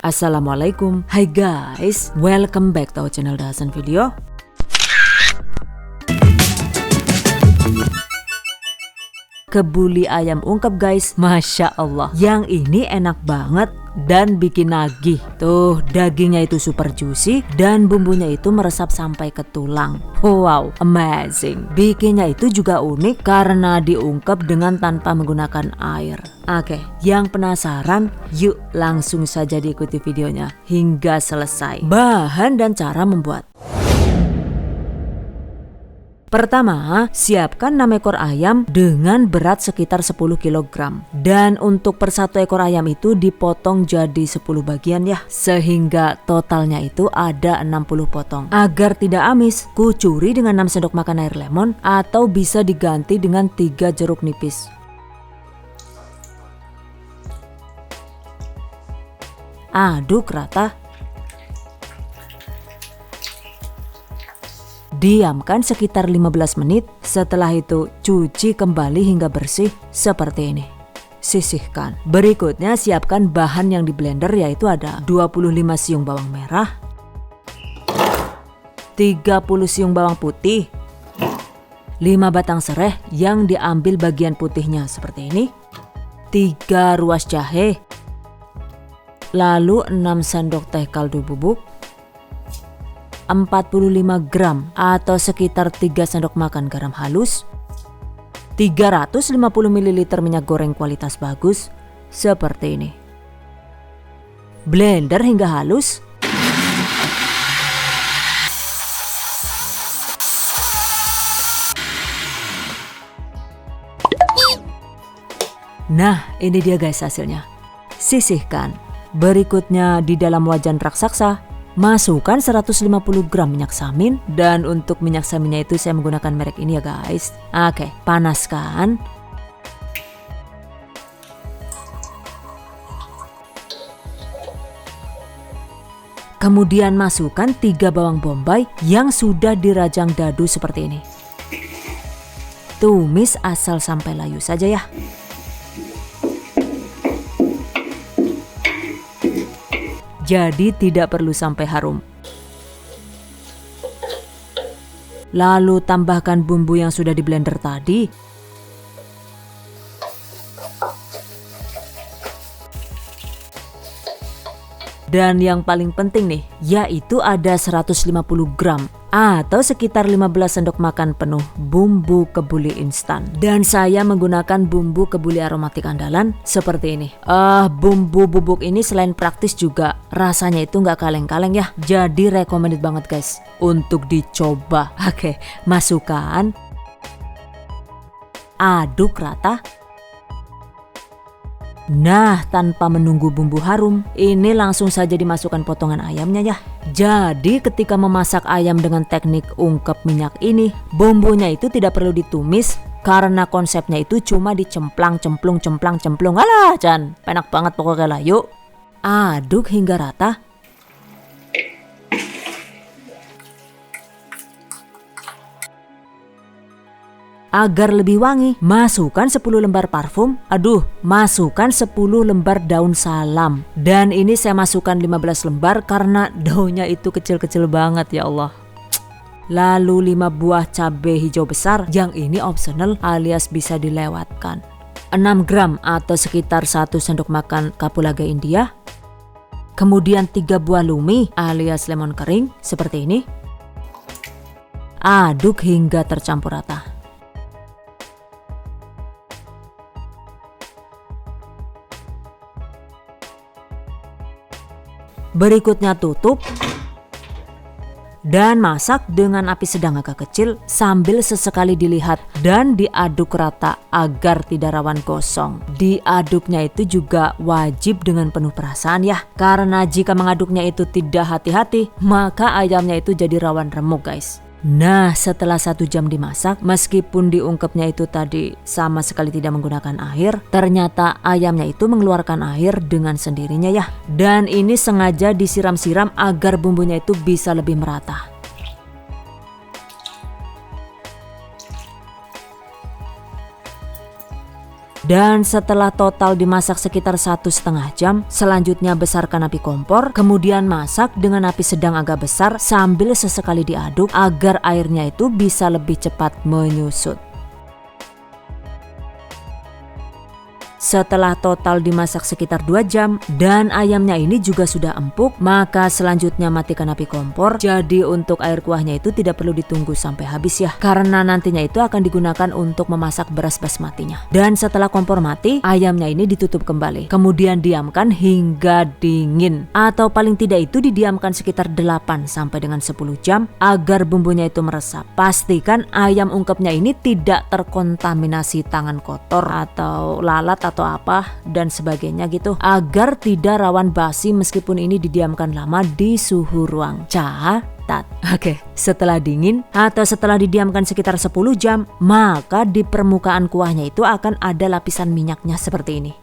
Assalamualaikum. Hai guys, welcome back to our channel Dasan Video. Kebuli ayam ungkep guys, Masya Allah. Yang ini enak banget dan bikin nagih. Tuh, dagingnya itu super juicy dan bumbunya itu meresap sampai ke tulang. Wow, amazing. Bikinnya itu juga unik karena diungkep dengan tanpa menggunakan air. Oke, yang penasaran, yuk langsung saja diikuti videonya hingga selesai. Bahan dan cara membuat. Pertama, siapkan 6 ekor ayam dengan berat sekitar 10 kg. Dan untuk per satu ekor ayam itu dipotong jadi 10 bagian ya. Sehingga totalnya itu ada 60 potong. Agar tidak amis, kucuri dengan 6 sendok makan air lemon atau bisa diganti dengan 3 jeruk nipis. Aduk rata. Diamkan sekitar 15 menit, setelah itu cuci kembali hingga bersih seperti ini. Sisihkan. Berikutnya siapkan bahan yang di blender, yaitu ada 25 siung bawang merah, 30 siung bawang putih, 5 batang serai yang diambil bagian putihnya seperti ini, 3 ruas jahe, lalu 6 sendok teh kaldu bubuk, 45 gram atau sekitar 3 sendok makan garam halus, 350 ml minyak goreng kualitas bagus seperti ini. Blender hingga halus. Nah, ini dia guys hasilnya. Sisihkan. Berikutnya di dalam wajan raksasa masukkan 150 gram minyak samin, dan untuk minyak saminnya itu saya menggunakan merek ini ya guys. Oke, panaskan. Kemudian masukkan 3 bawang bombay yang sudah dirajang dadu seperti ini. Tumis asal sampai layu saja ya. Jadi tidak perlu sampai harum. Lalu tambahkan bumbu yang sudah di blender tadi. Dan yang paling penting nih, yaitu ada 150 gram atau sekitar 15 sendok makan penuh bumbu kebuli instan. Dan saya menggunakan bumbu kebuli aromatik andalan seperti ini. Bumbu bubuk ini selain praktis juga rasanya itu nggak kaleng-kaleng ya. Jadi recommended banget guys untuk dicoba. Oke, masukkan. Aduk rata. Nah, tanpa menunggu bumbu harum, ini langsung saja dimasukkan potongan ayamnya ya. Jadi ketika memasak ayam dengan teknik ungkep minyak ini, bumbunya itu tidak perlu ditumis karena konsepnya itu cuma dicemplang, cemplung. Alah, Chan, enak banget pokoknya lah. Yuk, aduk hingga rata. Agar lebih wangi, masukkan 10 lembar parfum. Masukkan 10 lembar daun salam. Dan ini saya masukkan 15 lembar karena daunnya itu kecil-kecil banget ya Allah. Lalu 5 buah cabai hijau besar, yang ini optional alias bisa dilewatkan. 6 gram atau sekitar 1 sendok makan kapulaga India. Kemudian 3 buah lumi alias lemon kering seperti ini. Aduk hingga tercampur rata. Berikutnya tutup dan masak dengan api sedang agak kecil sambil sesekali dilihat dan diaduk rata agar tidak rawan gosong. Diaduknya itu juga wajib dengan penuh perasaan ya, karena jika mengaduknya itu tidak hati-hati maka ayamnya itu jadi rawan remuk guys. Nah, setelah 1 jam dimasak, meskipun diungkepnya itu tadi sama sekali tidak menggunakan air, ternyata ayamnya itu mengeluarkan air dengan sendirinya ya. Dan ini sengaja disiram-siram agar bumbunya itu bisa lebih merata. Dan setelah total dimasak sekitar 1,5 jam, selanjutnya besarkan api kompor, kemudian masak dengan api sedang agak besar sambil sesekali diaduk agar airnya itu bisa lebih cepat menyusut. Setelah total dimasak sekitar 2 jam dan ayamnya ini juga sudah empuk, maka selanjutnya matikan api kompor. Jadi untuk air kuahnya itu tidak perlu ditunggu sampai habis ya, karena nantinya itu akan digunakan untuk memasak beras basmatinya. Dan setelah kompor mati, ayamnya ini ditutup kembali, kemudian diamkan hingga dingin, atau paling tidak itu didiamkan sekitar 8 sampai dengan 10 jam agar bumbunya itu meresap. Pastikan ayam ungkepnya ini tidak terkontaminasi tangan kotor atau lalat atau apa dan sebagainya gitu, agar tidak rawan basi meskipun ini didiamkan lama di suhu ruang. Catat. Oke, setelah dingin atau setelah didiamkan sekitar 10 jam, maka di permukaan kuahnya itu akan ada lapisan minyaknya seperti ini.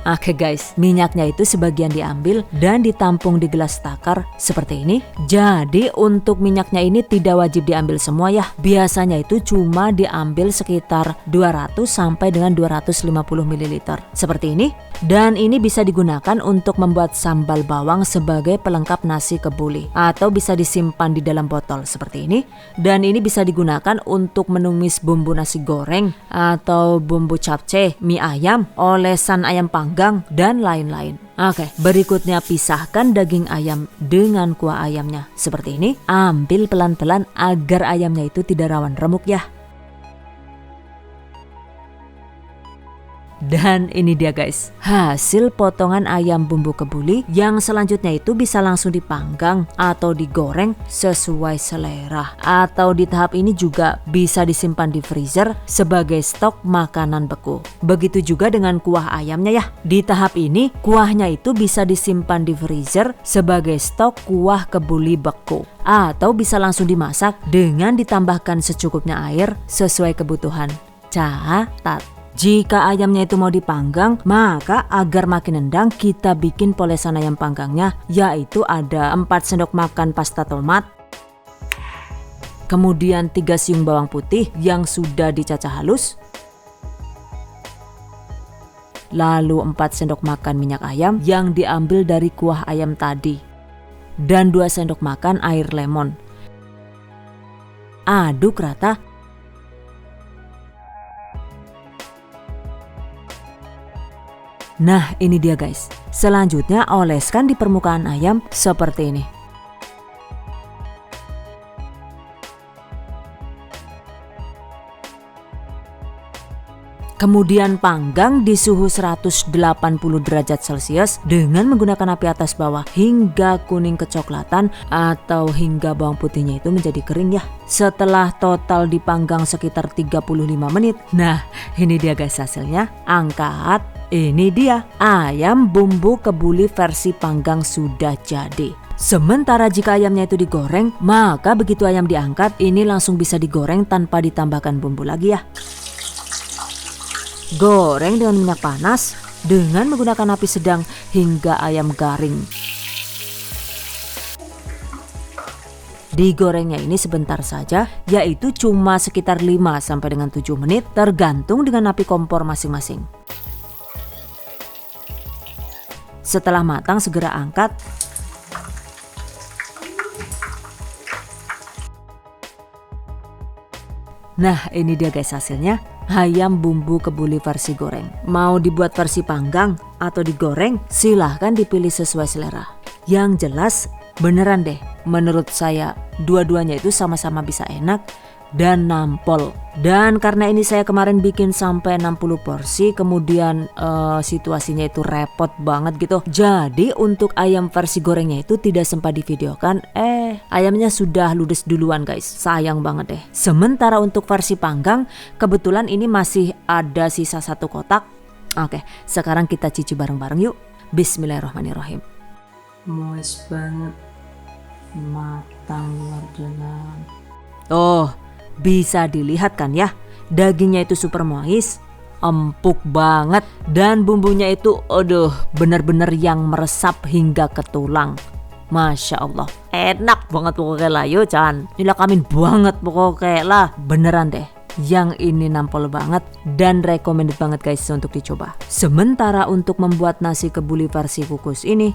Oke guys, minyaknya itu sebagian diambil dan ditampung di gelas takar seperti ini. Jadi untuk minyaknya ini tidak wajib diambil semua ya. Biasanya itu cuma diambil sekitar 200 sampai dengan 250 ml seperti ini. Dan ini bisa digunakan untuk membuat sambal bawang sebagai pelengkap nasi kebuli, atau bisa disimpan di dalam botol seperti ini. Dan ini bisa digunakan untuk menumis bumbu nasi goreng atau bumbu capcay, mie ayam, olesan ayam panggang, dan lain-lain. Oke, berikutnya pisahkan daging ayam dengan kuah ayamnya seperti ini. Ambil pelan-pelan agar ayamnya itu tidak rawan remuk ya. Dan ini dia guys, hasil potongan ayam bumbu kebuli yang selanjutnya itu bisa langsung dipanggang atau digoreng sesuai selera. Atau di tahap ini juga bisa disimpan di freezer sebagai stok makanan beku. Begitu juga dengan kuah ayamnya ya. Di tahap ini kuahnya itu bisa disimpan di freezer sebagai stok kuah kebuli beku. Atau bisa langsung dimasak dengan ditambahkan secukupnya air sesuai kebutuhan. Catat. Jika ayamnya itu mau dipanggang, maka agar makin nendang kita bikin polesan ayam panggangnya, yaitu ada 4 sendok makan pasta tomat, kemudian 3 siung bawang putih yang sudah dicacah halus, lalu 4 sendok makan minyak ayam yang diambil dari kuah ayam tadi, dan 2 sendok makan air lemon. Aduk rata. Nah ini dia guys, selanjutnya oleskan di permukaan ayam seperti ini. Kemudian panggang di suhu 180 derajat Celcius dengan menggunakan api atas bawah hingga kuning kecoklatan atau hingga bawang putihnya itu menjadi kering ya. Setelah total dipanggang sekitar 35 menit. Nah ini dia guys hasilnya, angkat. Ini dia ayam bumbu kebuli versi panggang sudah jadi. Sementara jika ayamnya itu digoreng, maka begitu ayam diangkat ini langsung bisa digoreng tanpa ditambahkan bumbu lagi ya. Goreng dengan minyak panas dengan menggunakan api sedang hingga ayam garing. Digorengnya ini sebentar saja, yaitu cuma sekitar 5 sampai dengan 7 menit tergantung dengan api kompor masing-masing. Setelah matang segera angkat. Nah ini dia guys hasilnya, ayam bumbu kebuli versi goreng. Mau dibuat versi panggang atau digoreng silahkan dipilih sesuai selera. Yang jelas beneran deh, menurut saya dua-duanya itu sama-sama bisa enak dan nampol. Dan karena ini saya kemarin bikin sampai 60 porsi, kemudian situasinya itu repot banget gitu. Jadi untuk ayam versi gorengnya itu tidak sempat divideokan, ayamnya sudah ludes duluan guys, sayang banget deh. Sementara untuk versi panggang, kebetulan ini masih ada sisa 1 kotak. Oke, sekarang kita cici bareng-bareng yuk. Bismillahirrahmanirrahim. Moist banget, matang luar dalam. Oh, bisa dilihat kan ya, dagingnya itu super moist, empuk banget, dan bumbunya itu bener-bener yang meresap hingga ke tulang. Masya Allah, enak banget pokoknya lah, yo Chan, nilakamin banget pokoknya lah, beneran deh. yang ini nampol banget dan recommended banget guys untuk dicoba. Sementara untuk membuat nasi kebuli versi kukus ini,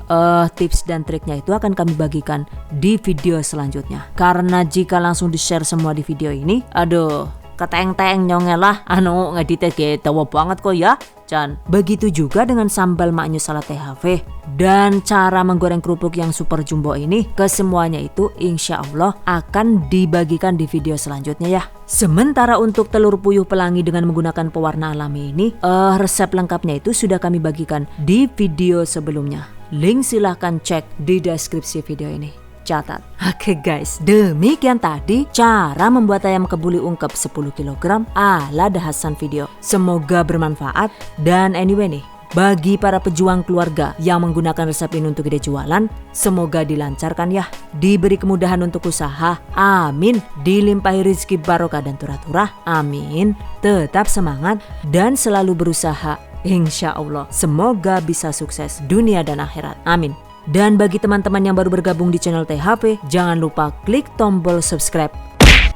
tips dan triknya itu akan kami bagikan di video selanjutnya. Karena jika langsung di-share semua di video ini, aduh, keteng-teng nyongel lah, ngeditnya gitu banget kok ya. Dan begitu juga dengan sambal maknyus salad THV dan cara menggoreng kerupuk yang super jumbo ini, kesemuanya itu insya Allah akan dibagikan di video selanjutnya ya. Sementara untuk telur puyuh pelangi dengan menggunakan pewarna alami ini, resep lengkapnya itu sudah kami bagikan di video sebelumnya. Link silahkan cek di deskripsi video ini. Catat. Oke guys, demikian tadi cara membuat ayam kebuli ungkep 10 kg ala The Hasan Video. Semoga bermanfaat dan anyway nih, bagi para pejuang keluarga yang menggunakan resep ini untuk ide jualan, semoga dilancarkan ya, diberi kemudahan untuk usaha, amin, dilimpahi rezeki barokah dan turah-turah, amin, tetap semangat dan selalu berusaha, insya Allah, semoga bisa sukses dunia dan akhirat, amin. Dan bagi teman-teman yang baru bergabung di channel THP, jangan lupa klik tombol subscribe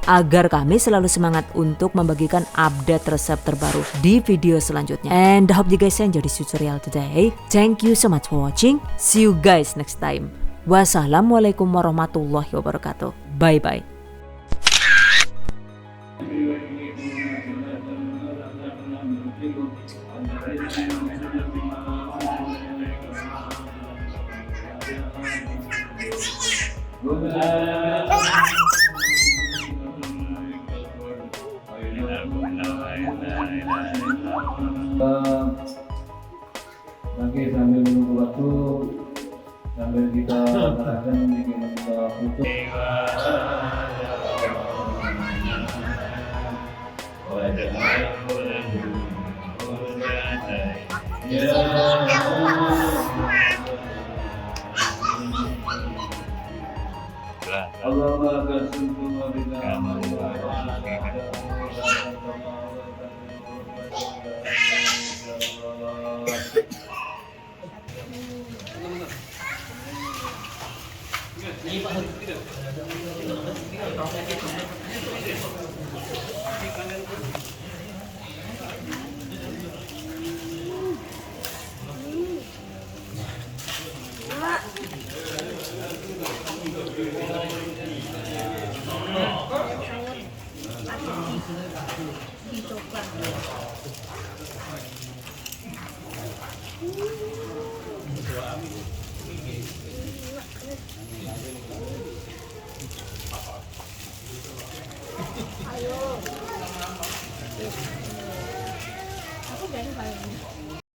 agar kami selalu semangat untuk membagikan update resep terbaru di video selanjutnya. And I hope you guys enjoy this tutorial today. Thank you so much for watching. See you guys next time. Wassalamualaikum warahmatullahi wabarakatuh. Bye bye. Oke, sambil menunggu waktu, sambil kita makan, kita foto.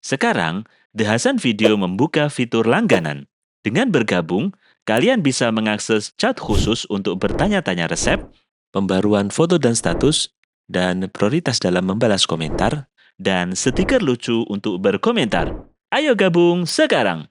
Sekarang, The Hasan Video membuka fitur langganan. Dengan bergabung, kalian bisa mengakses chat khusus untuk bertanya-tanya resep, pembaruan foto dan status, dan prioritas dalam membalas komentar, dan stiker lucu untuk berkomentar. Ayo gabung sekarang!